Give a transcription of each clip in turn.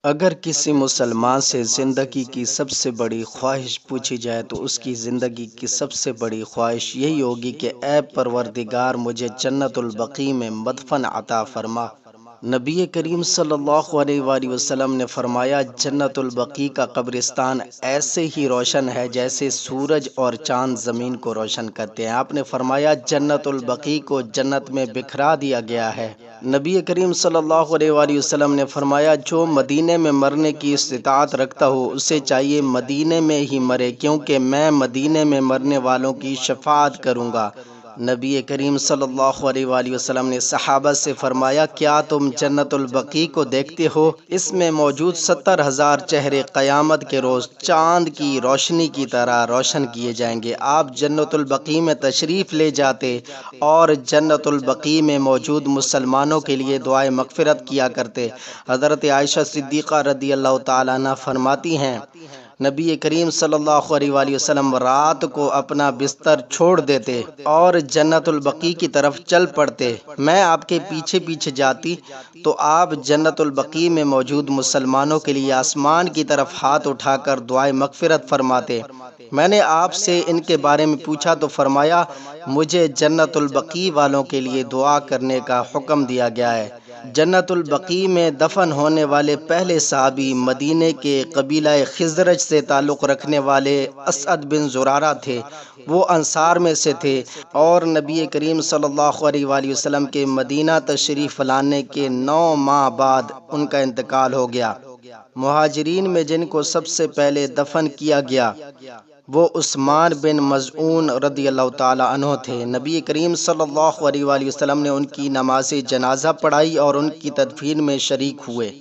اگر کسی مسلمان سے زندگی کی سب سے بڑی خواہش پوچھی جائے تو اس کی زندگی کی سب سے بڑی خواہش یہی ہوگی کہ اے پروردگار مجھے جنت البقیع میں مدفن عطا فرما۔ نبی کریم صلی اللہ علیہ وآلہ وسلم نے فرمایا، جنت البقیع کا قبرستان ایسے ہی روشن ہے جیسے سورج اور چاند زمین کو روشن کرتے ہیں۔ آپ نے فرمایا جنت البقیع کو جنت میں بکھرا دیا گیا ہے۔ نبی کریم صلی اللہ علیہ وآلہ وسلم نے فرمایا، جو مدینے میں مرنے کی استطاعت رکھتا ہو اسے چاہیے مدینے میں ہی مرے، کیونکہ میں مدینے میں مرنے والوں کی شفاعت کروں گا۔ نبی کریم صلی اللہ علیہ وآلہ وسلم نے صحابہ سے فرمایا، کیا تم جنت البقیع کو دیکھتے ہو؟ اس میں موجود 70,000 چہرے قیامت کے روز چاند کی روشنی کی طرح روشن کیے جائیں گے۔ آپ جنت البقیع میں تشریف لے جاتے اور جنت البقیع میں موجود مسلمانوں کے لیے دعائے مغفرت کیا کرتے۔ حضرت عائشہ صدیقہ رضی اللہ تعالیٰ عنہ فرماتی ہیں، نبی کریم صلی اللہ علیہ وآلہ وسلم رات کو اپنا بستر چھوڑ دیتے اور جنت البقیع کی طرف چل پڑتے۔ میں آپ کے پیچھے پیچھے جاتی تو آپ جنت البقیع میں موجود مسلمانوں کے لیے آسمان کی طرف ہاتھ اٹھا کر دعائے مغفرت فرماتے۔ میں نے آپ سے ان کے بارے میں پوچھا تو فرمایا، مجھے جنت البقیع والوں کے لیے دعا کرنے کا حکم دیا گیا ہے۔ جنت البقیع میں دفن ہونے والے پہلے صحابی مدینے کے قبیلہ خزرج سے تعلق رکھنے والے اسعد بن زرارہ تھے۔ وہ انصار میں سے تھے اور نبی کریم صلی اللہ علیہ وآلہ وسلم کے مدینہ تشریف لانے کے 9 ماہ بعد ان کا انتقال ہو گیا۔ مہاجرین میں جن کو سب سے پہلے دفن کیا گیا وہ عثمان بن مظعون رضی اللہ تعالیٰ عنہ تھے۔ نبی کریم صلی اللہ علیہ وآلہ وسلم نے ان کی نماز جنازہ پڑھائی اور ان کی تدفین میں شریک ہوئے۔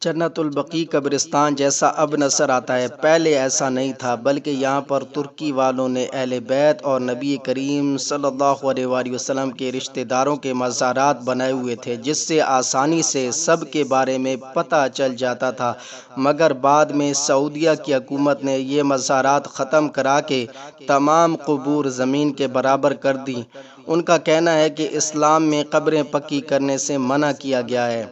جنت البقیع قبرستان جیسا اب نظر آتا ہے، پہلے ایسا نہیں تھا، بلکہ یہاں پر ترکی والوں نے اہل بیت اور نبی کریم صلی اللہ علیہ وآلہ وسلم کے رشتہ داروں کے مزارات بنائے ہوئے تھے، جس سے آسانی سے سب کے بارے میں پتہ چل جاتا تھا، مگر بعد میں سعودیہ کی حکومت نے یہ مزارات ختم کرا کے تمام قبور زمین کے برابر کر دی۔ ان کا کہنا ہے کہ اسلام میں قبریں پکی کرنے سے منع کیا گیا ہے۔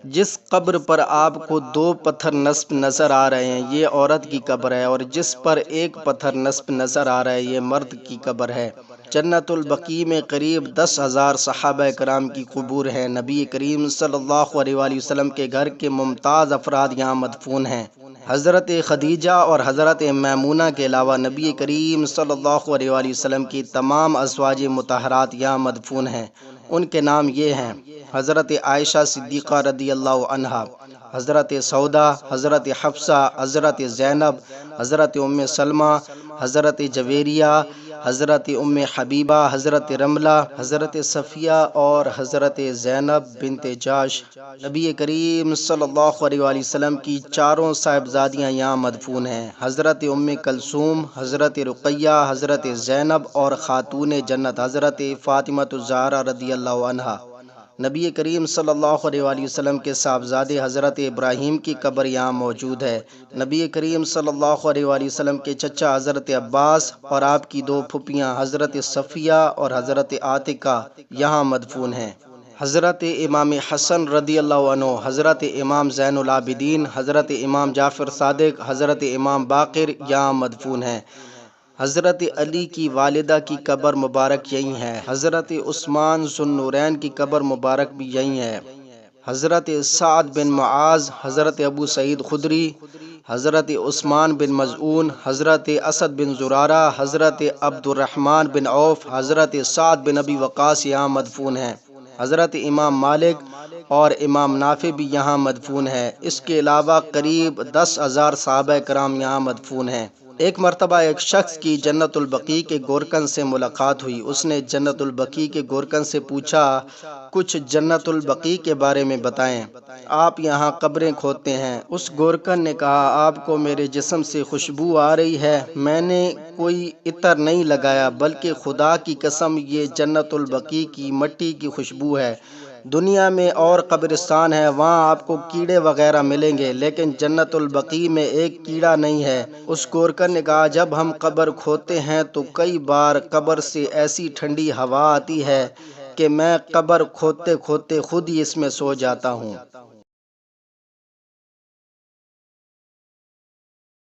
جس قبر پر آپ کو 2 پتھر نصب نظر آ رہے ہیں یہ عورت کی قبر ہے، اور جس پر 1 پتھر نصب نظر آ رہا ہے یہ مرد کی قبر ہے۔ جنت البقیع میں قریب 10,000 صحابہ کرام کی قبور ہیں۔ نبی کریم صلی اللہ علیہ وآلہ وسلم کے گھر کے ممتاز افراد یہاں مدفون ہیں۔ حضرت خدیجہ اور حضرت میمونہ کے علاوہ نبی کریم صلی اللہ علیہ وآلہ وسلم کی تمام ازواج مطہرات یہاں مدفون ہیں۔ ان کے نام یہ ہیں: حضرت عائشہ صدیقہ رضی اللہ عنہا، حضرت سودا، حضرت حفصہ، حضرت زینب، حضرت ام سلمہ، حضرت جویریہ، حضرت ام حبیبہ، حضرت رملہ، حضرت صفیہ اور حضرت زینب بنت جاش۔ نبی کریم صلی اللہ علیہ وآلہ وسلم کی 4 صاحبزادیاں یہاں مدفون ہیں: حضرت ام کلثوم، حضرت رقیہ، حضرت زینب اور خاتون جنت حضرت فاطمہ الزہرا رضی اللہ عنہا۔ نبی کریم صلی اللہ علیہ وآلہ وسلم کے صاحبزادے حضرت ابراہیم کی قبر یہاں موجود ہے۔ نبی کریم صلی اللہ علیہ وآلہ وسلم کے چچا حضرت عباس اور آپ کی 2 پھوپھیاں حضرت صفیہ اور حضرت عاتکہ یہاں مدفون ہیں۔ حضرت امام حسن رضی اللہ عنہ، حضرت امام زین العابدین، حضرت امام جعفر صادق، حضرت امام باقر یہاں مدفون ہیں۔ حضرت علی کی والدہ کی قبر مبارک یہی ہے۔ حضرت عثمان ذو النورین کی قبر مبارک بھی یہی ہے۔ حضرت سعد بن معاذ، حضرت ابو سعید خدری، حضرت عثمان بن مظعون، حضرت اسد بن زرارہ، حضرت عبد الرحمن بن عوف، حضرت سعد بن ابی وقاص یہاں مدفون ہیں۔ حضرت امام مالک اور امام نافع بھی یہاں مدفون ہیں۔ اس کے علاوہ قریب 10,000 صحابہ کرام یہاں مدفون ہیں۔ ایک مرتبہ ایک شخص کی جنت البقیع کے گورکن سے ملاقات ہوئی۔ اس نے جنت البقیع کے گورکن سے پوچھا، کچھ جنت البقیع کے بارے میں بتائیں، آپ یہاں قبریں کھودتے ہیں۔ اس گورکن نے کہا، آپ کو میرے جسم سے خوشبو آ رہی ہے؟ میں نے کوئی عطر نہیں لگایا، بلکہ خدا کی قسم یہ جنت البقیع کی مٹی کی خوشبو ہے۔ دنیا میں اور قبرستان ہے، وہاں آپ کو کیڑے وغیرہ ملیں گے، لیکن جنت البقیع میں ایک کیڑا نہیں ہے۔ اس گورکن نے کہا، جب ہم قبر کھودتے ہیں تو کئی بار قبر سے ایسی ٹھنڈی ہوا آتی ہے کہ میں قبر کھودتے کھودتے خود ہی اس میں سو جاتا ہوں۔